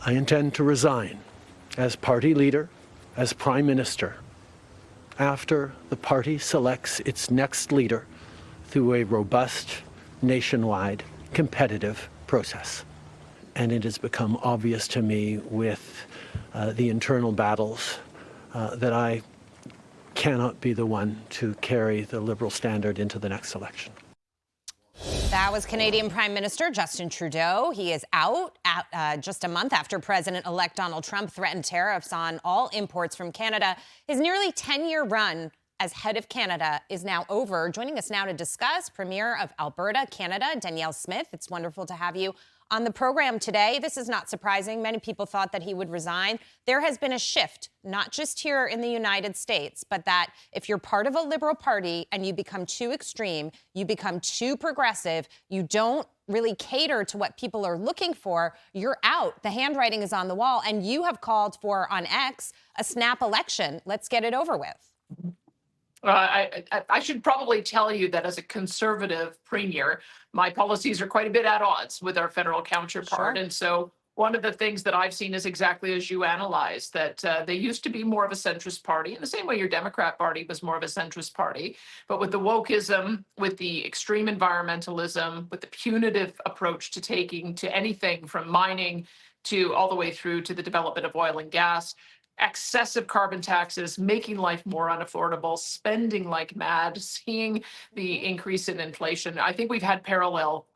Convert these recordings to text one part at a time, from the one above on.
I intend to resign as party leader, as Prime Minister, after the party selects its next leader through a robust, nationwide, competitive process. And it has become obvious to me with the internal battles that I cannot be the one to carry the Liberal standard into the next election. That was Canadian Prime Minister Justin Trudeau. He is out just a month after President-elect Donald Trump threatened tariffs on all imports from Canada. His nearly 10-year run as head of Canada is now over. Joining us now to discuss, Premier of Alberta, Canada, Danielle Smith. It's wonderful to have you on the program today. This is not surprising. Many people thought that he would resign. There has been a shift, not just here in the United States, but that if you're part of a Liberal Party and you become too extreme, you become too progressive, you don't really cater to what people are looking for, you're out. The handwriting is on the wall, and you have called for, on X, a snap election. Let's get it over with. I should probably tell you that as a Conservative premier, my policies are quite a bit at odds with our federal counterpart. Sure. And so one of the things that I've seen is exactly as you analyze, that they used to be more of a centrist party in the same way your Democrat Party was more of a centrist party. But with the wokeism, with the extreme environmentalism, with the punitive approach to taking to anything from mining to all the way through to the development of oil and gas, excessive carbon taxes, making life more unaffordable, spending like mad, seeing the increase in inflation. I think we've had parallel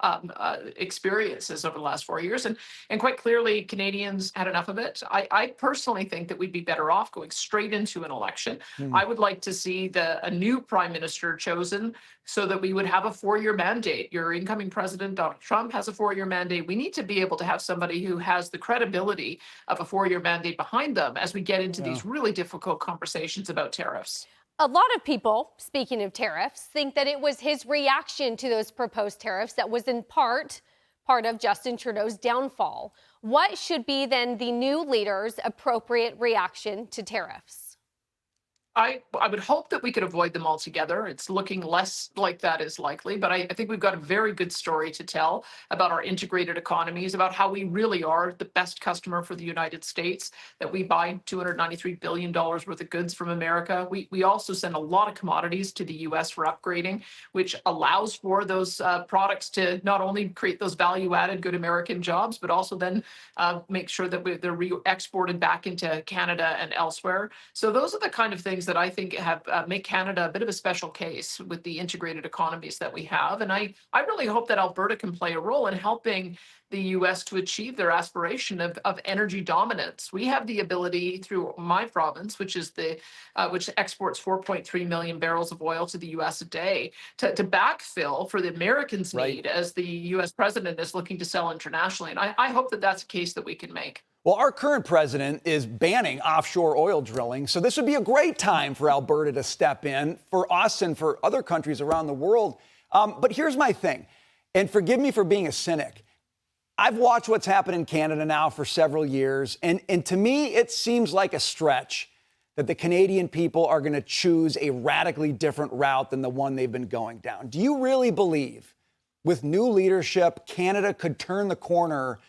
experiences over the last 4 years, and quite clearly Canadians had enough of it. I personally think that we'd be better off going straight into an election. I would like to see a new prime minister chosen so that we would have a 4-year mandate. Your incoming president, Donald Trump, has a 4-year mandate. We need to be able to have somebody who has the credibility of a 4-year mandate behind them as we get into these really difficult conversations about tariffs. A lot of people, speaking of tariffs, think that it was his reaction to those proposed tariffs that was in part of Justin Trudeau's downfall. What should be then the new leader's appropriate reaction to tariffs? I would hope that we could avoid them altogether. It's looking less like that is likely, but I think we've got a very good story to tell about our integrated economies, about how we really are the best customer for the United States, that we buy $293 billion worth of goods from America. We also send a lot of commodities to the US for upgrading, which allows for those products to not only create those value-added good American jobs, but also then make sure that they're re-exported back into Canada and elsewhere. So those are the kind of things that I think have make Canada a bit of a special case with the integrated economies that we have. And I really hope that Alberta can play a role in helping the U.S. to achieve their aspiration of energy dominance. We have the ability through my province, which is which exports 4.3 million barrels of oil to the U.S. a day, to backfill for the Americans' need as the U.S. president is looking to sell internationally. And I hope that that's a case that we can make. Well, our current president is banning offshore oil drilling, so this would be a great time for Alberta to step in for us and for other countries around the world. But here's my thing, and forgive me for being a cynic. I've watched what's happened in Canada now for several years, and to me, it seems like a stretch that the Canadian people are going to choose a radically different route than the one they've been going down. Do you really believe with new leadership, Canada could turn the corner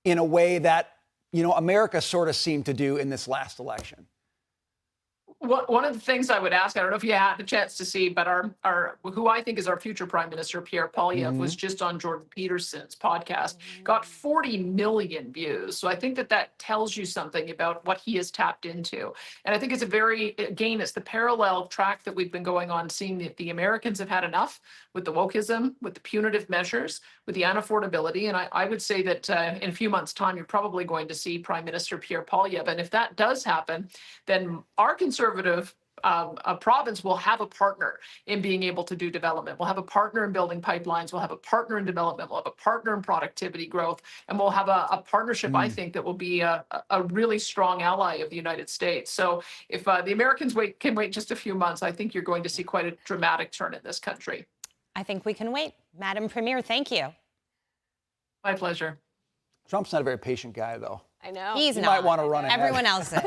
in a way that America sort of seemed to do in this last election? One of the things I would ask, I don't know if you had a chance to see, but our who I think is our future Prime Minister, Pierre Poilievre, was just on Jordan Peterson's podcast, got 40 million views. So I think that tells you something about what he has tapped into. And I think it's it's the parallel track that we've been going on, seeing that the Americans have had enough with the wokeism, with the punitive measures, with the unaffordability. And I would say that in a few months' time, you're probably going to see Prime Minister Pierre Poilievre. And if that does happen, then our conservative province will have a partner in being able to do development. We'll have a partner in building pipelines. We'll have a partner in development. We'll have a partner in productivity growth. And we'll have a partnership, I think, that will be a really strong ally of the United States. So if the Americans can wait just a few months, I think you're going to see quite a dramatic turn in this country. I think we can wait. Madam Premier, thank you. My pleasure. Trump's not a very patient guy, though. I know. He's You not. might want to run ahead. Everyone else is.